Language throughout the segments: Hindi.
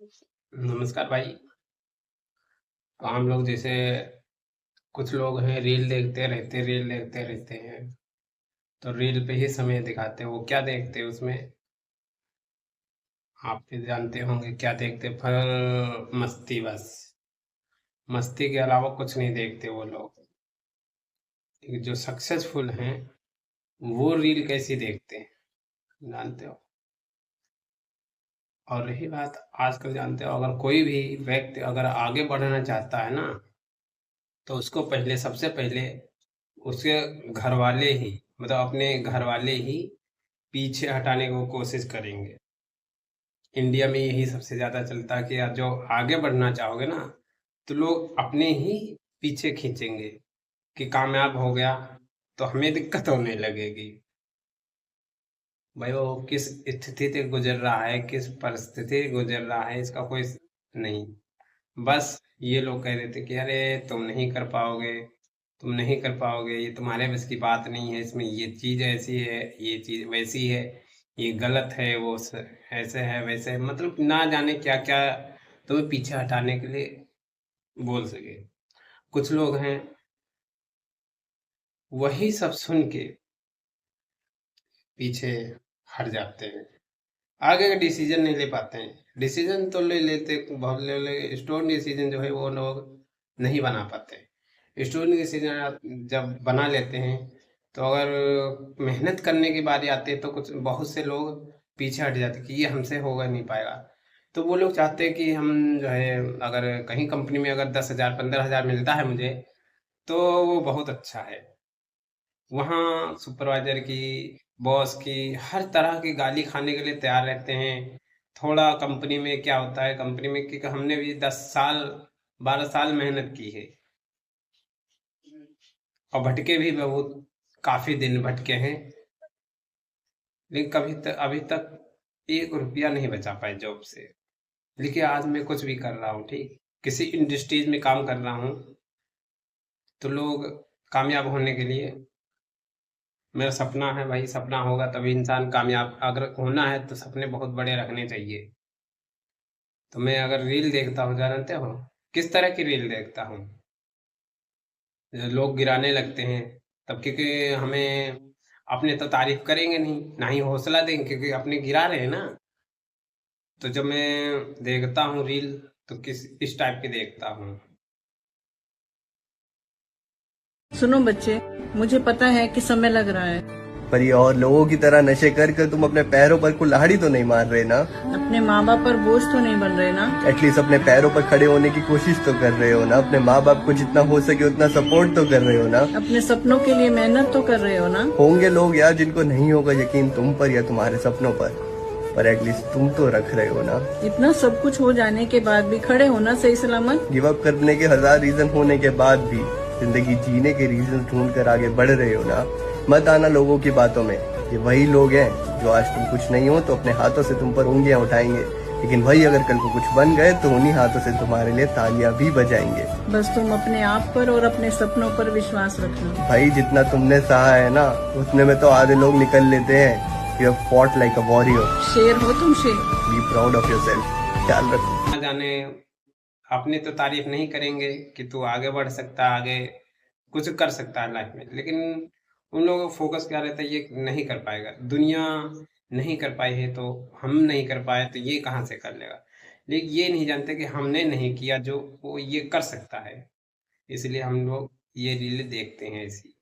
नमस्कार भाई। तो हम लोग जैसे कुछ लोग हैं, रील देखते रहते हैं। तो रील पे ही समय दिखाते हैं। वो क्या देखते हैं उसमें, आप भी जानते होंगे क्या देखते हैं? फल मस्ती, बस मस्ती के अलावा कुछ नहीं देखते वो लोग। लेकिन जो सक्सेसफुल हैं वो रील कैसी देखते हैं, जानते हो? और रही बात, आजकल जानते हो, अगर कोई भी व्यक्ति अगर आगे बढ़ना चाहता है ना, तो उसको पहले, सबसे पहले उसके घर वाले ही, मतलब अपने घर वाले ही पीछे हटाने को कोशिश करेंगे। इंडिया में यही सबसे ज्यादा चलता है कि यार जो आगे बढ़ना चाहोगे ना, तो लोग अपने ही पीछे खींचेंगे कि कामयाब हो गया तो हमें दिक्कत होने लगेगी। भाई वो किस स्थिति से गुजर रहा है, किस परिस्थिति से गुजर रहा है, इसका कोई नहीं। बस ये लोग कह देते कि अरे तुम नहीं कर पाओगे, तुम नहीं कर पाओगे, ये तुम्हारे बस की बात नहीं है, इसमें ये चीज ऐसी है, ये चीज वैसी है, ये गलत है, ऐसे है वैसे है, मतलब ना जाने क्या क्या तुम्हें पीछे हटाने के लिए बोल सके। कुछ लोग हैं वही सब सुन के पीछे हट जाते हैं, आगे का डिसीजन नहीं ले पाते हैं। डिसीजन तो ले लेते बहुत, ले स्टोन डिसीजन जो है वो लोग नहीं बना पाते। स्टोन डिसीजन जब बना लेते हैं, तो अगर मेहनत करने की बारी आती है तो कुछ बहुत से लोग पीछे हट जाते हैं कि ये हमसे होगा नहीं पाएगा। तो वो लोग चाहते हैं कि हम जो है, अगर कहीं कंपनी में अगर 10,000 15,000 मिलता है मुझे, तो वो बहुत अच्छा है। वहाँ सुपरवाइजर की, बॉस की, हर तरह की गाली खाने के लिए तैयार रहते हैं। थोड़ा कंपनी में क्या होता है, कंपनी में कि हमने भी 10 साल 12 साल मेहनत की है और भटके भी बहुत, काफी दिन भटके हैं, लेकिन अभी तक 1 रुपया नहीं बचा पाए जॉब से। लेकिन आज मैं कुछ भी कर रहा हूँ, ठीक, किसी इंडस्ट्रीज में काम कर रहा हूँ, तो लोग कामयाब होने के लिए, मेरा सपना है भाई, सपना होगा तभी इंसान कामयाब, अगर होना है तो सपने बहुत बड़े रखने चाहिए। तो मैं अगर रील देखता हूँ, जानते हो किस तरह की रील देखता हूँ? जो लोग गिराने लगते हैं तब, क्योंकि हमें अपने तो तारीफ करेंगे नहीं, ना ही हौसला देंगे, क्योंकि अपने गिरा रहे हैं ना। तो जब मैं देखता हूँ रील, तो इस टाइप की देखता हूँ। सुनो बच्चे, मुझे पता है कि समय लग रहा है। पर ये और लोगों की तरह नशे कर कर तुम अपने पैरों पर कुल्हाड़ी तो नहीं मार रहे ना? अपने माँ बाप पर बोझ तो नहीं बन रहे ना? एटलीस्ट अपने पैरों पर खड़े होने की कोशिश तो कर रहे हो ना? अपने माँ बाप को जितना हो सके उतना सपोर्ट तो कर रहे हो ना? अपने सपनों के लिए मेहनत तो कर रहे हो ना? होंगे लोग यार जिनको नहीं होगा यकीन तुम पर या तुम्हारे सपनों पर एटलीस्ट तुम तो रख रहे हो ना? इतना सब कुछ हो जाने के बाद भी खड़े होना सही सलामत। गिव अप करने के 1000 रीजन होने के बाद भी जिंदगी जीने के रीजन ढूंढ कर आगे बढ़ रहे हो ना? मत आना लोगों की बातों में। ये वही लोग हैं जो आज तुम कुछ नहीं हो तो अपने हाथों से तुम पर उंगलियां उठाएंगे, लेकिन वही अगर कल को कुछ बन गए तो उन्हीं हाथों से तुम्हारे लिए तालियां भी बजाएंगे। बस तुम अपने आप पर और अपने सपनों पर विश्वास रखना। भाई जितना तुमने सहा है ना, उतने में तो आधे लोग निकल लेते हैं। You have fought like a warrior. शेर हो तुम, शेर। Be proud of yourself. ख्याल रखो। ना जाने, अपने तो तारीफ नहीं करेंगे कि तू आगे बढ़ सकता है, आगे कुछ कर सकता है लाइफ में, लेकिन उन लोगों का फोकस क्या रहता है, ये नहीं कर पाएगा, दुनिया नहीं कर पाई है तो हम नहीं कर पाए तो ये कहाँ से कर लेगा। लेकिन ये नहीं जानते कि हमने नहीं किया जो वो ये कर सकता है। इसलिए हम लोग ये रील देखते हैं ऐसी,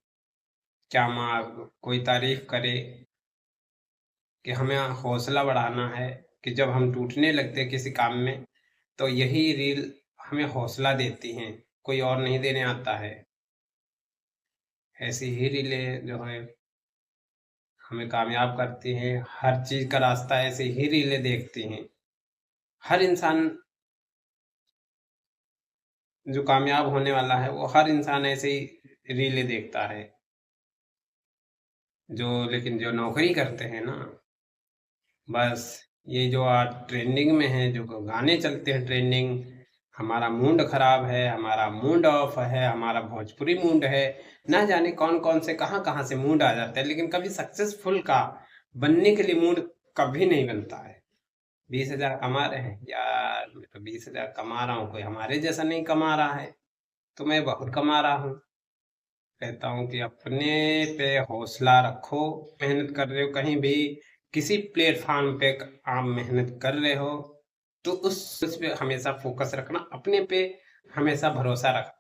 क्या माँ कोई तारीफ करे, कि हमें हौसला बढ़ाना है, कि जब हम टूटने लगते हैं किसी काम में, तो यही रील हमें हौसला देती हैं, कोई और नहीं देने आता है। ऐसी ही रीलें जो है हमें कामयाब करती हैं, हर चीज का रास्ता ऐसे ही रीलें देखती हैं। हर इंसान जो कामयाब होने वाला है, वो हर इंसान ऐसे ही रीलें देखता है। लेकिन जो नौकरी करते हैं ना, बस ये जो आज ट्रेंडिंग में है, जो गाने चलते हैं ट्रेंडिंग, हमारा मूड खराब है, हमारा मूड ऑफ है, हमारा भोजपुरी मूड है, ना जाने कौन कौन से कहाँ कहाँ से मूड आ जाते हैं, लेकिन कभी सक्सेसफुल का बनने के लिए मूड कभी नहीं बनता है। 20,000 कमा रहे हैं यार, मैं तो 20,000 कमा रहा हूँ, कोई हमारे जैसा नहीं कमा रहा है, तो मैं बहुत कमा रहा हूँ। कहता हूँ कि अपने पे हौसला रखो, मेहनत कर रहे हो कहीं भी, किसी प्लेटफॉर्म पे आप मेहनत कर रहे हो, तो उस पे हमेशा फोकस रखना, अपने पे हमेशा भरोसा रखना।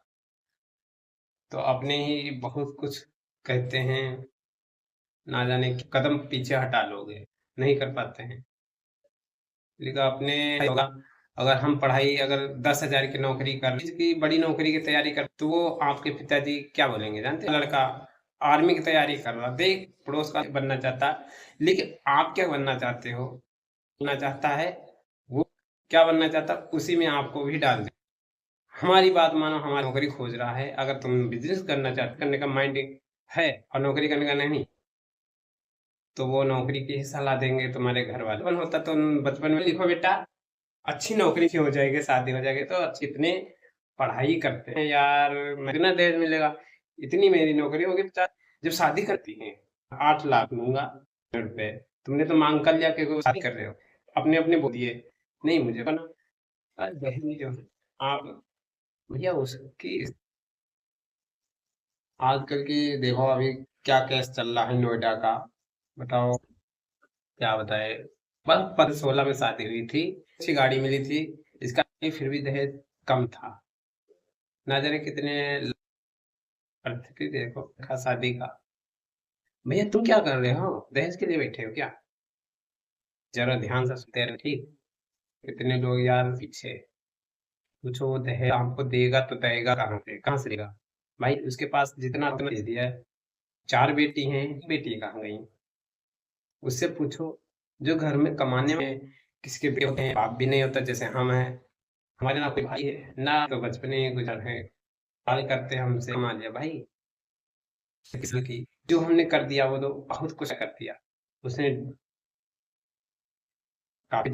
तो अपने ही बहुत कुछ कहते हैं, ना जाने कि कदम पीछे हटा लोगे, नहीं कर पाते हैं। लेकिन अपने होगा, अगर हम पढ़ाई अगर 10,000 की नौकरी कर की बड़ी नौकरी की तैयारी कर, तो वो आपके पिताजी क्या बोलेंगे जानते हैं? लड़का आर्मी की तैयारी कर रहा, देख पड़ोस का बनना चाहता, लेकिन आप क्या बनना चाहते हो? बनना चाहता है, वो क्या बनना चाहता, उसी में आपको भी डाल दे। हमारी बात मानो, हमारी नौकरी खोज रहा है, अगर तुम बिजनेस करना चाहते, करने का माइंड है और नौकरी करने का नहीं, तो वो नौकरी की ही सलाह देंगे तुम्हारे घर वाले। बचपन होता तो बचपन में लिखो बेटा, अच्छी नौकरी की हो जाएगी, शादी हो जाएगी, तो इतने पढ़ाई करते हैं यार, कितना दहेज मिलेगा, इतनी मेरी नौकरी होगी, जब शादी करती हैं 8 लाख लूंगा रुपए, तुमने तो मांग कर लिया कि शादी कर रहे हो, अपने अपने बोल दिए नहीं मुझे बना। दहेज नहीं जो आप भैया उसकी आजकल की देखो, अभी क्या केस चल रहा है नोएडा का, बताओ क्या बताए। बस 16 में शादी हुई थी, अच्छी गाड़ी मिली थी, इसका फिर भी दहेज कम था, ना जाने कितने परिस्थिति देखो शादी का। भैया तुम क्या कर रहे हो, दहेज के लिए बैठे हो क्या? जरा ध्यान से सुनते रहे, ठीक? कितने लोग यार पीछे, पूछो वो दहेज हमको देगा तो देगा कहाँ से देगा? भाई उसके पास जितना उतना दे दिया है, 4 बेटी हैं, बेटी कहाँ गई? उससे पूछो। जो घर में कमाने में किसके बेटे होते हैं, बाप भी नहीं होता जैसे हम हैं, हमारे ना कोई भाई है ना, तो बचपने ही गुजर है, हाल करते हमसे मान लिया भाई, किसी की जो हमने कर दिया वो तो बहुत कुछ कर दिया उसने, काफी